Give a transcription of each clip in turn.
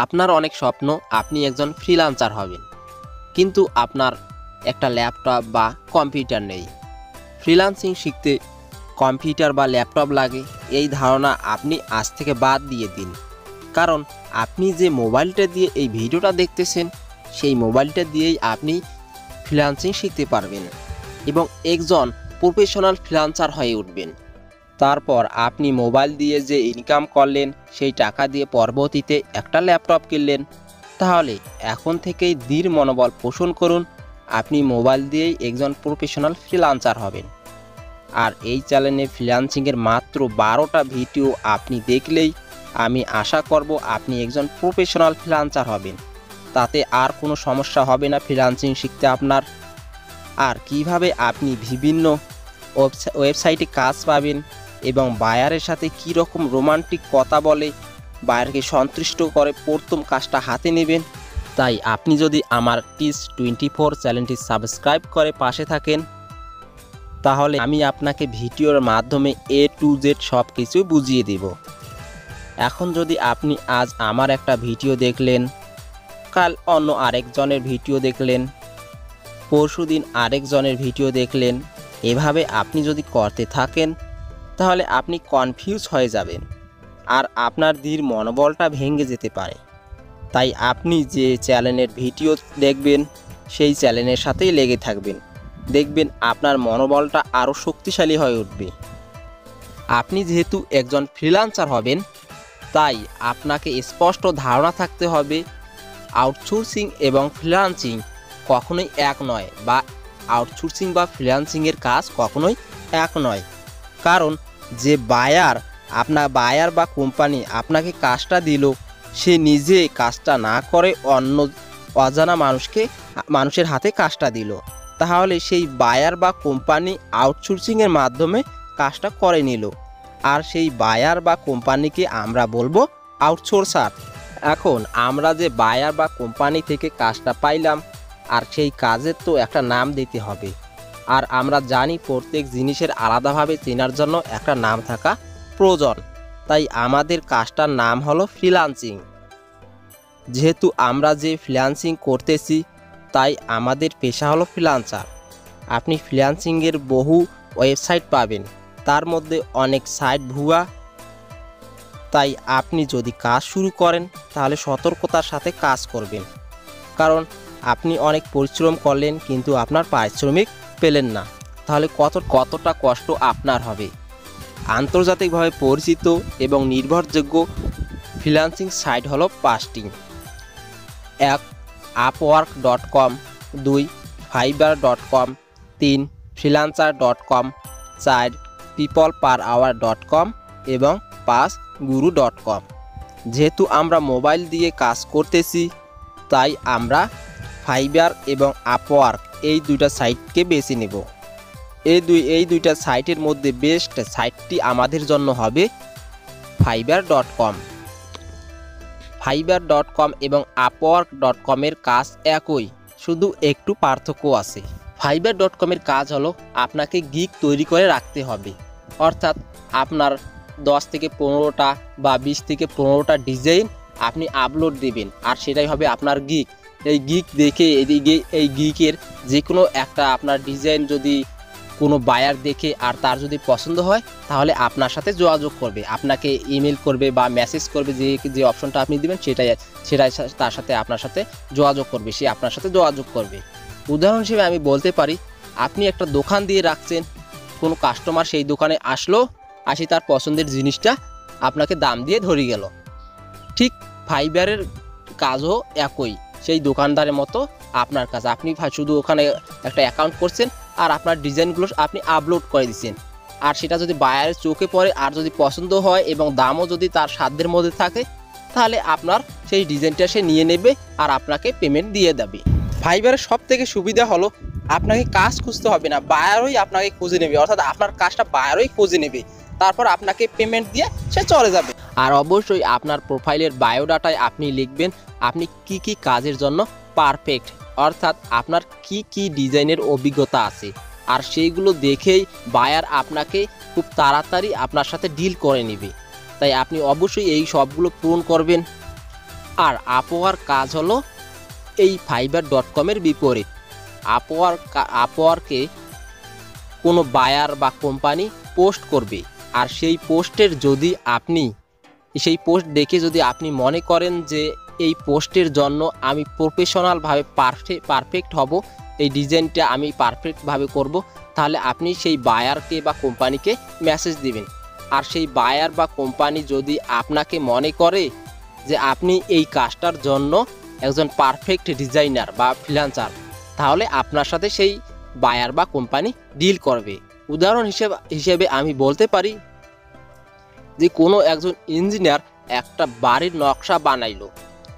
আপনার অনেক স্বপ্ন আপনি একজন ফ্রিল্যান্সার হবেন, কিন্তু আপনার একটা ল্যাপটপ বা কম্পিউটার নেই। ফ্রিল্যান্সিং শিখতে কম্পিউটার বা ল্যাপটপ লাগে এই ধারণা আপনি আজ থেকে বাদ দিয়ে দিন। কারণ আপনি যে মোবাইলটা দিয়ে এই ভিডিওটা দেখতেছেন, সেই মোবাইলটা দিয়েই আপনি ফ্রিল্যান্সিং শিখতে পারবেন এবং একজন প্রফেশনাল ফ্রিল্যান্সার হয়ে উঠবেন। তারপর আপনি মোবাইল দিয়ে যে ইনকাম করলেন, সেই টাকা দিয়ে পরবর্তীতে একটা ল্যাপটপ কিনলেন। তাহলে এখন থেকেই দৃঢ় মনোবল পোষণ করুন, আপনি মোবাইল দিয়েই একজন প্রফেশনাল ফ্রিল্যান্সার হবেন। আর এই চ্যানেলে ফ্রিল্যান্সিংয়ের মাত্র 12টা ভিডিও আপনি দেখলেই আমি আশা করব আপনি একজন প্রফেশনাল ফ্রিল্যান্সার হবেন। তাতে আর কোনো সমস্যা হবে না ফ্রিল্যান্সিং শিখতে আপনার। আর কিভাবে আপনি বিভিন্ন ওয়েবসাইটে কাজ পাবেন এবং বায়ারের সাথে কী রকম রোমান্টিক কথা বলে বায়ারকে সন্তুষ্ট করে প্রথম কাজটা হাতে নেবেন। তাই আপনি যদি আমার টিস24 চ্যানেলটি সাবস্ক্রাইব করে পাশে থাকেন, তাহলে আমি আপনাকে ভিডিওর মাধ্যমে A to Z সব কিছু বুঝিয়ে দেব। এখন যদি আপনি আজ আমার একটা ভিডিও দেখলেন, কাল অন্য আরেকজনের ভিডিও দেখলেন, পরশুদিন আরেকজনের ভিডিও দেখলেন, এভাবে আপনি যদি করতে থাকেন তাহলে আপনি কনফিউজ হয়ে যাবেন আর আপনার দৃঢ় মনোবলটা ভেঙে যেতে পারে। তাই আপনি যে চ্যানেলের ভিডিও দেখবেন সেই চ্যানেলের সাথেই লেগে থাকবেন, দেখবেন আপনার মনোবলটা আরও শক্তিশালী হয়ে উঠবে। আপনি যেহেতু একজন ফ্রিল্যান্সার হবেন, তাই আপনাকে স্পষ্ট ধারণা থাকতে হবে আউটসোর্সিং এবং ফ্রিল্যান্সিং কখনোই এক নয়, বা আউটসোর্সিং বা ফ্রিল্যান্সিংয়ের কাজ কখনোই এক নয়। কারণ যে বায়ার বা কোম্পানি আপনাকে কাজটা দিল, সে নিজে কাজটা না করে অন্য অজানা মানুষের হাতে কাজটা দিল, তাহলে সেই বায়ার বা কোম্পানি আউটসোর্সিংয়ের মাধ্যমে কাজটা করে নিল, আর সেই বায়ার বা কোম্পানিকে আমরা বলবো আউটসোর্সার। এখন আমরা যে বায়ার বা কোম্পানি থেকে কাজটা পাইলাম, আর সেই কাজের তো একটা নাম দিতে হবে, আর আমরা জানি প্রত্যেক জিনিসের আলাদাভাবে চেনার জন্য একটা নাম থাকা প্রয়োজন। তাই আমাদের কাজটার নাম হলো ফ্রিল্যান্সিং। যেহেতু আমরা যে ফ্রিল্যান্সিং করতেছি, তাই আমাদের পেশা হলো ফ্রিল্যান্সার। আপনি ফ্রিল্যান্সিংয়ের বহু ওয়েবসাইট পাবেন, তার মধ্যে অনেক সাইট ভুয়া। তাই আপনি যদি কাজ শুরু করেন তাহলে সতর্কতার সাথে কাজ করবেন, কারণ আপনি অনেক পরিশ্রম করলেন কিন্তু আপনার পারিশ্রমিক পেলেন না, তাহলে কতটা কষ্ট আপনার হবে। আন্তর্জাতিকভাবে পরিচিত এবং নির্ভরযোগ্য ফ্রিল্যান্সিং সাইট হলো 5টি। 1 upwork.com, 2 fiverr.com, 3 freelancer.com, 4 peopleperhour.com এবং 5 guru.com। যেহেতু আমরা মোবাইল দিয়ে কাজ করতেছি, তাই আমরা ফাইবার এবং আপওয়ার্ক এই দুইটা সাইটকে বেছে নেব। এই দুইটা সাইটের মধ্যে বেস্ট সাইটটি আমাদের জন্য হবে fiverr.com এবং upwork.com এর কাজ একই, শুধু একটু পার্থক্য আছে। fiverr.com এর কাজ হলো আপনাকে গিগ তৈরি করে রাখতে হবে, অর্থাৎ আপনার 10 থেকে 15টা বা 20 থেকে 15টা ডিজাইন আপনি আপলোড দেবেন, আর সেটাই হবে আপনার গিগ। এই গিগ দেখে এই গিগের যে কোনো একটা আপনার ডিজাইন যদি কোনো বায়ার দেখে আর তার যদি পছন্দ হয়, তাহলে আপনার সাথে যোগাযোগ করবে, আপনাকে ইমেল করবে বা মেসেজ করবে। যে অপশনটা আপনি দিবেন সেটাই তার সাথে আপনার সাথে যোগাযোগ করবে, সে আপনার সাথে যোগাযোগ করবে। উদাহরণ হিসেবে আমি বলতে পারি, আপনি একটা দোকান দিয়ে রাখছেন, কোনো কাস্টমার সেই দোকানে আসি তার পছন্দের জিনিসটা আপনাকে দাম দিয়ে ধরে গেল। ঠিক ফাইবারের কাজও একই, সেই দোকানদারের মতো আপনার কাজ। আপনি শুধু ওখানে একটা অ্যাকাউন্ট করছেন আর আপনার ডিজাইনগুলো আপনি আপলোড করে দিচ্ছেন, আর সেটা যদি বায়ারের চোখে পড়ে আর যদি পছন্দ হয় এবং দামও যদি তার সাধ্যের মধ্যে থাকে, তাহলে আপনার সেই ডিজাইনটা সে নিয়ে নেবে আর আপনাকে পেমেন্ট দিয়ে দেবে। ফাইবারের সব থেকে সুবিধা হলো আপনাকে কাজ খুঁজতে হবে না, বায়ারই আপনাকে খুঁজে নেবে, অর্থাৎ আপনার কাজটা বায়ারই খুঁজে নেবে, তারপর আপনাকে পেমেন্ট দিয়ে সে চলে যাবে। আর অবশ্যই আপনার প্রোফাইলের বায়োডাটায় আপনি লিখবেন আপনি কি কি কাজের জন্য পারফেক্ট, অর্থাৎ আপনার কি কি ডিজাইনের অভিজ্ঞতা আছে, আর সেইগুলো দেখেই বায়ার আপনাকে খুব তাড়াতাড়ি আপনার সাথে ডিল করে নেবে। তাই আপনি অবশ্যই এই সবগুলো পূরণ করবেন। আর আপওয়ার কাজ হলো এই fiverr.com-এর বিপরীত। আপওয়ারকে কোনো বায়ার বা কোম্পানি পোস্ট করবে, আর সেই পোস্টের যদি আপনি সেই পোস্ট দেখে যদি আপনি মনে করেন যে এই পোস্টের জন্য আমি প্রফেশনালভাবে পারফেক্ট হব, এই ডিজাইনটা আমি পারফেক্টভাবে করব, তাহলে আপনি সেই বায়ারকে বা কোম্পানিকে মেসেজ দিবেন। আর সেই বায়ার বা কোম্পানি যদি আপনাকে মনে করে যে আপনি এই কাজটার জন্য একজন পারফেক্ট ডিজাইনার বা ফ্রিল্যান্সার, তাহলে আপনার সাথে সেই বায়ার বা কোম্পানি ডিল করবে। উদাহরণ হিসেবে আমি বলতে পারি যে কোনো একজন ইঞ্জিনিয়ার একটা বাড়ির নকশা বানাইলো,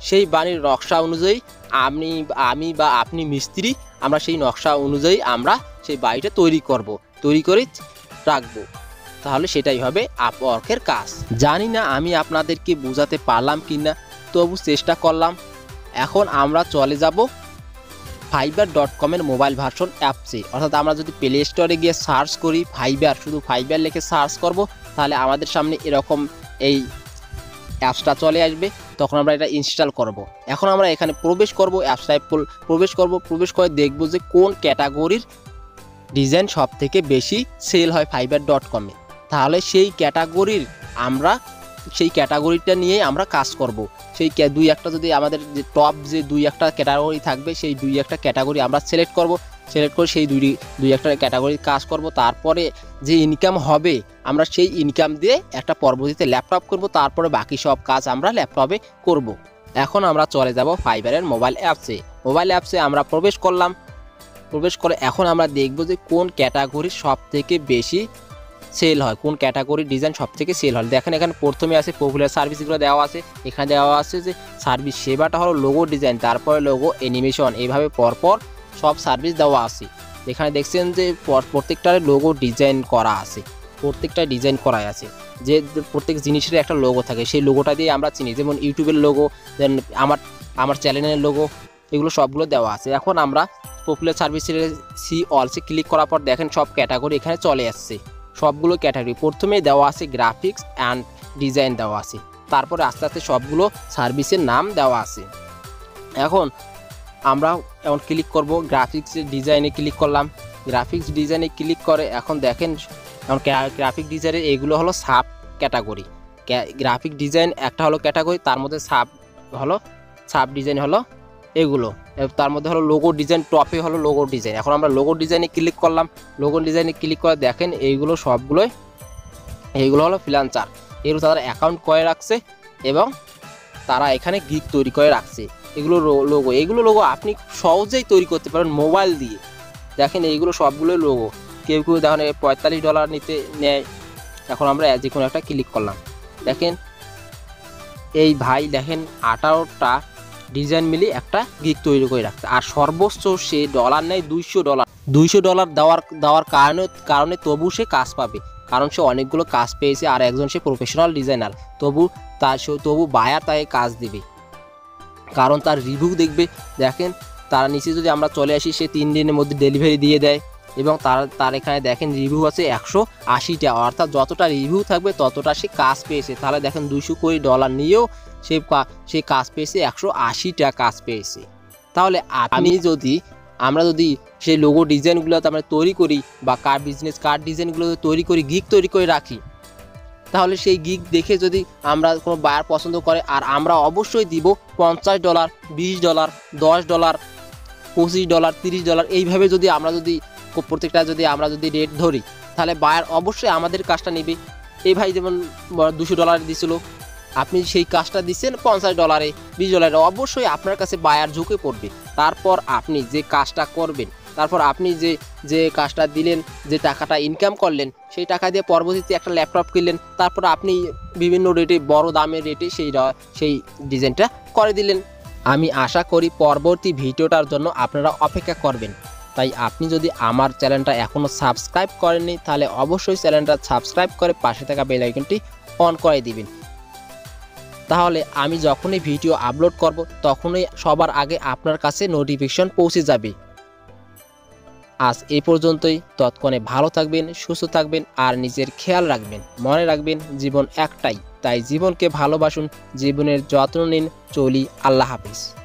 সেই বাড়ির নকশা অনুযায়ী আমি বা আপনি মিস্ত্রি, আমরা সেই নকশা অনুযায়ী আমরা সেই বাড়িটা তৈরি করে রাখবো, তাহলে সেটাই হবে আপওয়ার্কের কাজ। জানি না আমি আপনাদেরকে বোঝাতে পারলাম কি না, তবু চেষ্টা করলাম। এখন আমরা চলে যাব fiverr.com-এর মোবাইল ভার্সন অ্যাপসে, অর্থাৎ আমরা যদি প্লে স্টোরে গিয়ে সার্চ করি ফাইবার, শুধু ফাইবার লিখে সার্চ করব, তাহলে আমাদের সামনে এরকম এই অ্যাপসটা চলে আসবে। তখন আমরা এটা ইনস্টল করব। এখন আমরা এখানে প্রবেশ করব, অ্যাপসটায় প্রবেশ করে দেখব যে কোন ক্যাটাগরির ডিজাইন সব থেকে বেশি সেল হয় fiverr.com-এ। তাহলে সেই ক্যাটাগরিটা নিয়েই আমরা কাজ করব। সেই দুই একটা যদি আমাদের যে টপ যে দুই একটা ক্যাটাগরি থাকবে, সেই দুই একটা ক্যাটাগরি আমরা সিলেক্ট করে সেই দুই একটা ক্যাটাগরি কাজ করব। তারপরে যে ইনকাম হবে আমরা সেই ইনকাম দিয়ে একটা পরবর্তীতে ল্যাপটপ করব, তারপরে বাকি সব কাজ আমরা ল্যাপটপে করব। এখন আমরা চলে যাব ফাইবারের মোবাইল অ্যাপসে আমরা প্রবেশ করে এখন আমরা দেখব যে কোন ক্যাটাগরি সব থেকে বেশি সেল হয়, কোন ক্যাটাগরির ডিজাইন সব থেকে সেল হয়। দেখেন এখানে প্রথমে আছে পপুলার সার্ভিসগুলো দেওয়া আছে। এখানে দেওয়া আছে যে সার্ভিস সেবাটা হলো লোগো ডিজাইন, তারপরে লোগো অ্যানিমেশন, এইভাবে পরপর সব সার্ভিস দেওয়া আছে। এখানে দেখছেন যে প্রত্যেকটার লোগো ডিজাইন করা আছে, প্রত্যেকটা ডিজাইন করাই আছে। যে প্রত্যেক জিনিসের একটা লোগো থাকে, সেই লোগোটা দিয়ে আমরা চিনি, যেমন ইউটিউবের লোগো, দেন আমার চ্যানেলের লোগো, এগুলো সবগুলো দেওয়া আছে। এখন আমরা পপুলার সার্ভিসের অলসে ক্লিক করার পর দেখেন সব ক্যাটাগরি এখানে চলে আসছে, সবগুলো ক্যাটাগরি। প্রথমে দেওয়া আছে গ্রাফিক্স অ্যান্ড ডিজাইন দেওয়া আছে, তারপরে আস্তে আস্তে সবগুলো সার্ভিসের নাম দেওয়া আছে। এখন আমরা ক্লিক করব গ্রাফিক্স ডিজাইনে ক্লিক করলাম। গ্রাফিক্স ডিজাইনে ক্লিক করে এখন দেখেন গ্রাফিক ডিজাইনের এগুলো হলো সাব ক্যাটাগরি। গ্রাফিক ডিজাইন একটা হলো ক্যাটাগরি, তার মধ্যে সাব ডিজাইন হলো এগুলো, তার মধ্যে হলো লোগো ডিজাইন, টপে হলো লোগো ডিজাইন। এখন আমরা লোগো ডিজাইনে ক্লিক করলাম। লোগো ডিজাইনে ক্লিক করে দেখেন এইগুলো হলো ফ্রিল্যান্সার, এগুলো তারা অ্যাকাউন্ট করে রাখছে এবং তারা এখানে গিগ তৈরি করে রাখছে। এগুলো লোগো আপনি সহজেই তৈরি করতে পারেন মোবাইল দিয়ে। দেখেন এইগুলো সবগুলোই লোগো, কেউ দেখেন $45 নিতে নেয়। এখন আমরা যে কোনো একটা ক্লিক করলাম, দেখেন এই ভাই দেখেন 18টা ডিজাইন মিলে একটা গিগ তৈরি করে রাখছে, আর সর্বোচ্চ সে ডলার নেয় $200 দেওয়ার কারণে তবু সে কাজ পাবে, কারণ সে অনেকগুলো কাজ পেয়েছে, আর একজন সে প্রফেশনাল ডিজাইনার, তবু বায়ার তাকে কাজ দেবে, কারণ তার রিভিউ দেখবে। দেখেন তার নিচে যদি আমরা চলে আসি, সে 3 দিনের মধ্যে ডেলিভারি দিয়ে দেয়, এবং তার এখানে দেখেন রিভিউ আছে 180টা, অর্থাৎ যতটা রিভিউ থাকবে ততটা সে কাজ পেয়েছে। তাহলে দেখেন $200 নিয়েও সে কাজ পেয়েছে, 180টা কাজ পেয়েছে। তাহলে আমরা যদি সেই লোগো ডিজাইনগুলো আমরা তৈরি করি বা বিজনেস কার্ড ডিজাইনগুলো তৈরি করি, গিগ তৈরি করে রাখি, তাহলে সেই গিগ দেখে যদি আমরা কোনো বায়ার পছন্দ করে, আর আমরা অবশ্যই দিব $50, $20, $10, $25, $30, এইভাবে যদি প্রত্যেকটা আমরা যদি রেট ধরি, তাহলে বায়ার অবশ্যই আমাদের কাজটা নেবে। এই ভাই যেমন $200 দিছিল, আপনি সেই কাজটা দিচ্ছেন $50, $20, অবশ্যই আপনার কাছে বায়ার ঝুঁকে পড়বে। তারপর আপনি যে কাজটা করবেন, তারপর আপনি যে কাজটা দিলেন, যে টাকাটা ইনকাম করলেন, সেই টাকা দিয়ে পরবর্তীতে একটা ল্যাপটপ কিনলেন, তারপর আপনি বিভিন্ন রেটে, বড় দামের রেটে সেই ডিজাইনটা করে দিলেন। আমি আশা করি পরবর্তী ভিডিওটার জন্য আপনারা অপেক্ষা করবেন। তাই আপনি যদি আমার চ্যানেলটা এখনও সাবস্ক্রাইব করেননি, তাহলে অবশ্যই চ্যানেলটা সাবস্ক্রাইব করে পাশে থাকা বেল আইকনটি অন করে দিবেন। তাহলে আমি যখনই ভিডিও আপলোড করব, তখনই সবার আগে আপনার কাছে নোটিফিকেশন পৌঁছে যাবে। আজ এই পর্যন্তই। ততক্ষণে ভালো থাকবেন, সুস্থ থাকবেন, আর নিজের খেয়াল রাখবেন। মনে রাখবেন জীবন একটাই। তাই জীবনকে ভালোবাসুন, জীবনের যত্ন নিন। চলি, আল্লাহ হাফিজ।